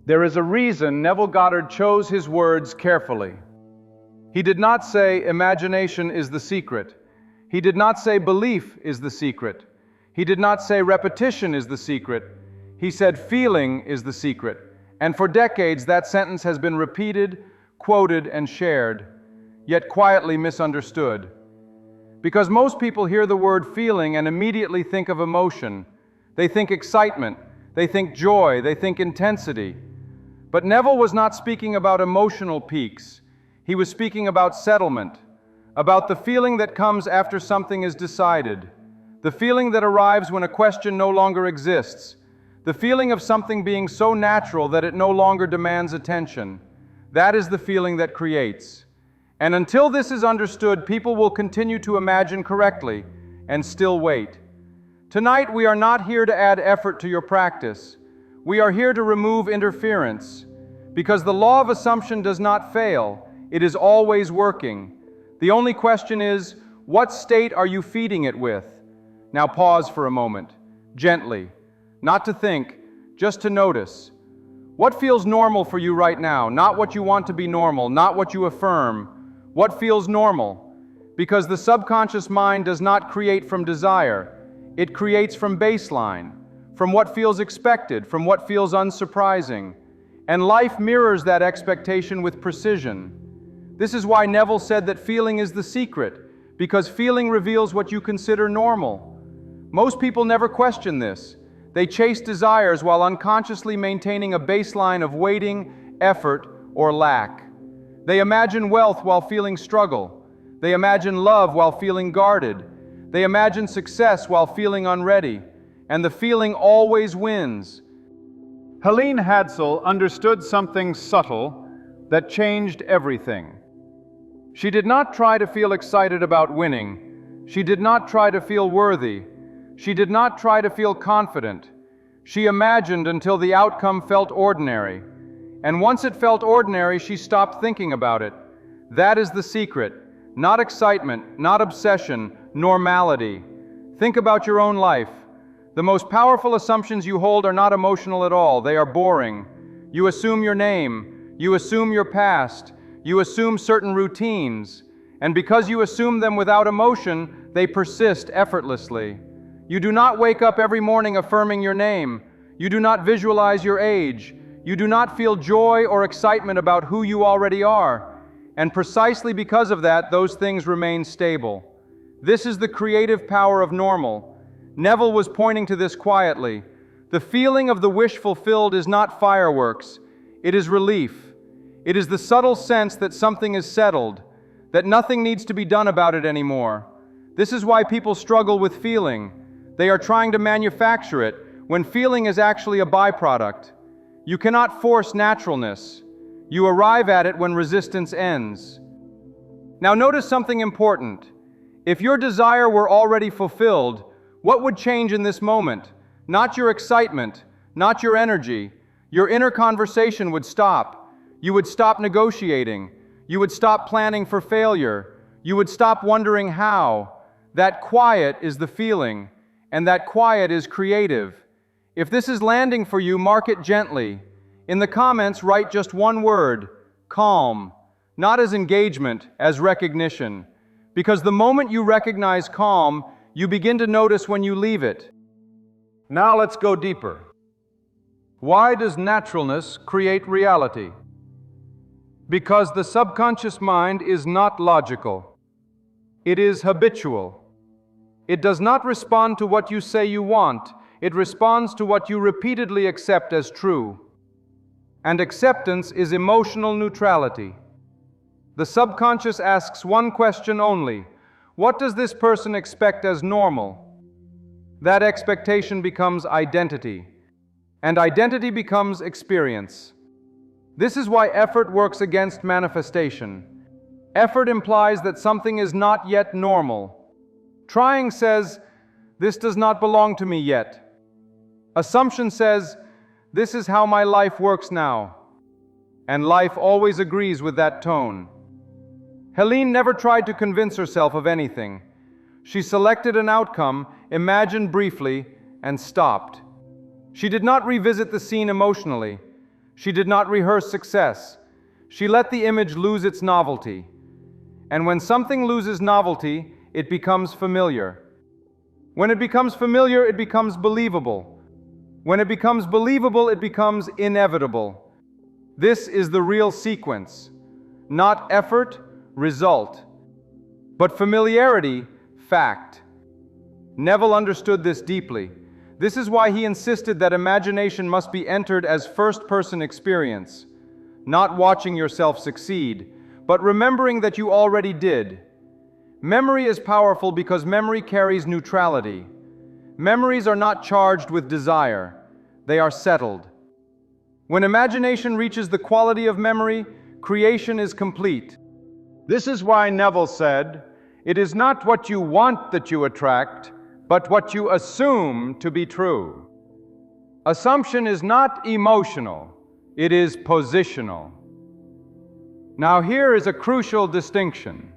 There is a reason Neville Goddard chose his words carefully. He did not say imagination is the secret. He did not say belief is the secret. He did not say repetition is the secret. He said feeling is the secret. And for decades that sentence has been repeated, quoted, and shared, yet quietly misunderstood. Because most people hear the word feeling and immediately think of emotion. They think excitement, they think joy, they think intensity. But Neville was not speaking about emotional peaks. He was speaking about settlement, about the feeling that comes after something is decided, the feeling that arrives when a question no longer exists, the feeling of something being so natural that it no longer demands attention. That is the feeling that creates. And until this is understood, people will continue to imagine correctly and still wait. Tonight, we are not here to add effort to your practice. We are here to remove interference, because the law of assumption does not fail. It is always working. The only question is, what state are you feeding it with? Now pause for a moment, gently, not to think, just to notice. What feels normal for you right now? Not what you want to be normal, not what you affirm. What feels normal? Because the subconscious mind does not create from desire. It creates from baseline, from what feels expected, from what feels unsurprising. And life mirrors that expectation with precision. This is why Neville said that feeling is the secret, because feeling reveals what you consider normal. Most people never question this. They chase desires while unconsciously maintaining a baseline of waiting, effort, or lack. They imagine wealth while feeling struggle. They imagine love while feeling guarded. They imagine success while feeling unready. And the feeling always wins. Helene Hadsell understood something subtle that changed everything. She did not try to feel excited about winning. She did not try to feel worthy. She did not try to feel confident. She imagined until the outcome felt ordinary. And once it felt ordinary, she stopped thinking about it. That is the secret. Not excitement, not obsession, normality. Think about your own life. The most powerful assumptions you hold are not emotional at all. They are boring. You assume your name. You assume your past. You assume certain routines. And because you assume them without emotion, they persist effortlessly. You do not wake up every morning affirming your name. You do not visualize your age. You do not feel joy or excitement about who you already are. And precisely because of that, those things remain stable. This is the creative power of normal. Neville was pointing to this quietly. The feeling of the wish fulfilled is not fireworks. It is relief. It is the subtle sense that something is settled, that nothing needs to be done about it anymore. This is why people struggle with feeling. They are trying to manufacture it when feeling is actually a byproduct. You cannot force naturalness. You arrive at it when resistance ends. Now notice something important. If your desire were already fulfilled, what would change in this moment? Not your excitement, not your energy. Your inner conversation would stop. You would stop negotiating. You would stop planning for failure. You would stop wondering how. That quiet is the feeling, and that quiet is creative. If this is landing for you, mark it gently. In the comments, write just one word: calm. Not as engagement, as recognition. Because the moment you recognize calm, you begin to notice when you leave it. Now let's go deeper. Why does naturalness create reality? Because the subconscious mind is not logical. It is habitual. It does not respond to what you say you want. It responds to what you repeatedly accept as true. And acceptance is emotional neutrality. The subconscious asks one question only: what does this person expect as normal? That expectation becomes identity, and identity becomes experience. This is why effort works against manifestation. Effort implies that something is not yet normal. Trying says, this does not belong to me yet. Assumption says, this is how my life works now. And life always agrees with that tone. Helene never tried to convince herself of anything. She selected an outcome, imagined briefly, and stopped. She did not revisit the scene emotionally. She did not rehearse success. She let the image lose its novelty. And when something loses novelty, it becomes familiar. When it becomes familiar, it becomes believable. When it becomes believable, it becomes inevitable. This is the real sequence. Not effort, result, but familiarity, fact. Neville understood this deeply. This is why he insisted that imagination must be entered as first-person experience, not watching yourself succeed, but remembering that you already did. Memory is powerful because memory carries neutrality. Memories are not charged with desire. They are settled. When imagination reaches the quality of memory, creation is complete. This is why Neville said, "It is not what you want that you attract, but what you assume to be true." Assumption is not emotional, it is positional. Now here is a crucial distinction.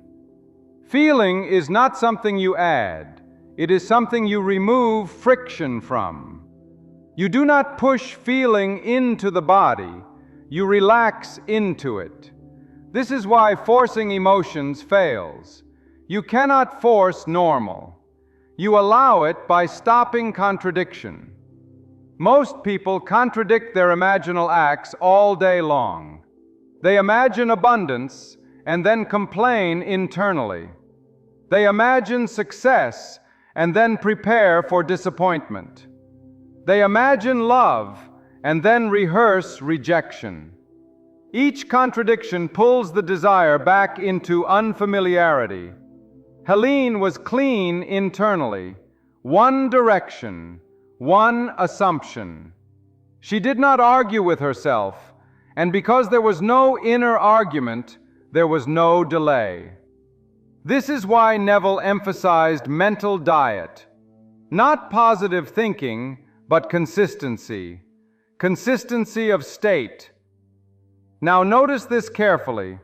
Feeling is not something you add, it is something you remove friction from. You do not push feeling into the body, you relax into it. This is why forcing emotions fails. You cannot force normal. You allow it by stopping contradiction. Most people contradict their imaginal acts all day long. They imagine abundance and then complain internally. They imagine success and then prepare for disappointment. They imagine love and then rehearse rejection. Each contradiction pulls the desire back into unfamiliarity. Helene was clean internally, one direction, one assumption. She did not argue with herself, and because there was no inner argument, there was no delay. This is why Neville emphasized mental diet. Not positive thinking, but consistency. Consistency of state. Now notice this carefully.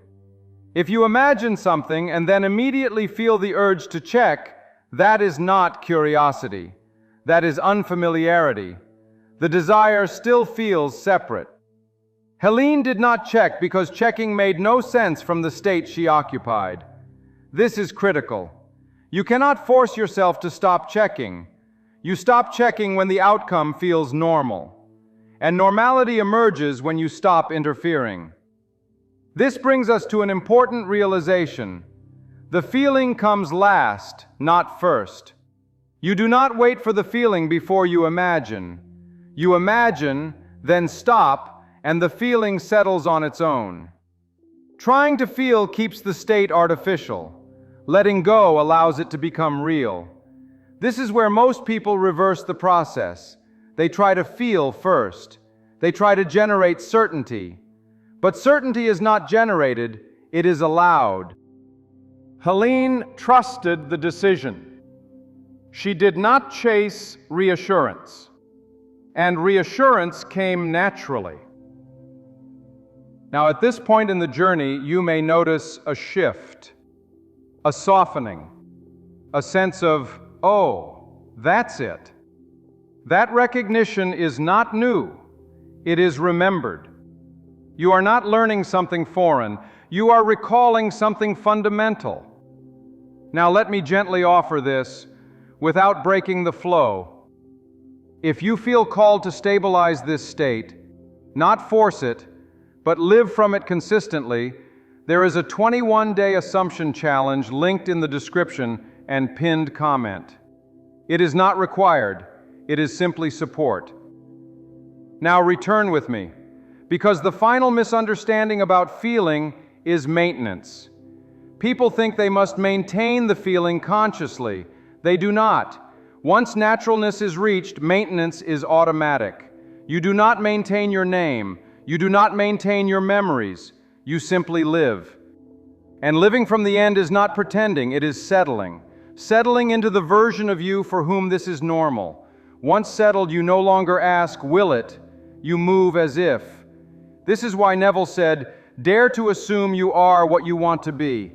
If you imagine something and then immediately feel the urge to check, that is not curiosity. That is unfamiliarity. The desire still feels separate. Helene did not check because checking made no sense from the state she occupied. This is critical. You cannot force yourself to stop checking. You stop checking when the outcome feels normal. And normality emerges when you stop interfering. This brings us to an important realization. The feeling comes last, not first. You do not wait for the feeling before you imagine. You imagine, then stop, and the feeling settles on its own. Trying to feel keeps the state artificial. Letting go allows it to become real. This is where most people reverse the process. They try to feel first. They try to generate certainty. But certainty is not generated, it is allowed. Helene trusted the decision. She did not chase reassurance, and reassurance came naturally. Now, at this point in the journey, you may notice a shift, a softening, a sense of, oh, that's it. That recognition is not new, it is remembered. You are not learning something foreign, you are recalling something fundamental. Now let me gently offer this without breaking the flow. If you feel called to stabilize this state, not force it, but live from it consistently, there is a 21-day assumption challenge linked in the description and pinned comment. It is not required, it is simply support. Now return with me, because the final misunderstanding about feeling is maintenance. People think they must maintain the feeling consciously. They do not. Once naturalness is reached, maintenance is automatic. You do not maintain your name. You do not maintain your memories. You simply live. And living from the end is not pretending, it is settling. Settling into the version of you for whom this is normal. Once settled, you no longer ask, will it? You move as if. This is why Neville said, dare to assume you are what you want to be.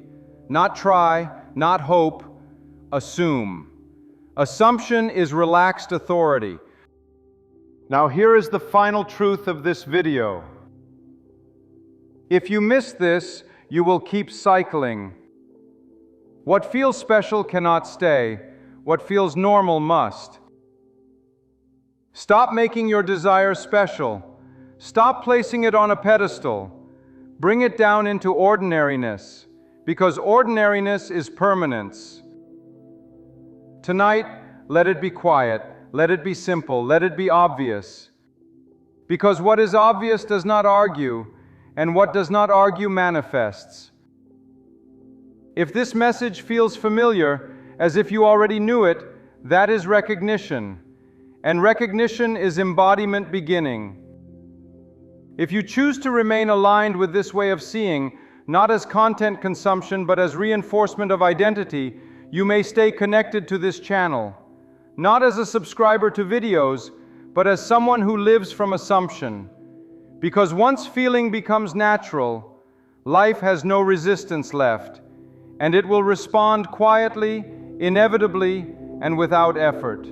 Not try, not hope, assume. Assumption is relaxed authority. Now here is the final truth of this video. If you miss this, you will keep cycling. What feels special cannot stay. What feels normal must. Stop making your desire special. Stop placing it on a pedestal. Bring it down into ordinariness, because ordinariness is permanence. Tonight, let it be quiet, let it be simple, let it be obvious. Because what is obvious does not argue, and what does not argue manifests. If this message feels familiar, as if you already knew it, that is recognition. And recognition is embodiment beginning. If you choose to remain aligned with this way of seeing, not as content consumption but as reinforcement of identity, you may stay connected to this channel, not as a subscriber to videos, but as someone who lives from assumption. Because once feeling becomes natural, life has no resistance left, and it will respond quietly, inevitably, and without effort.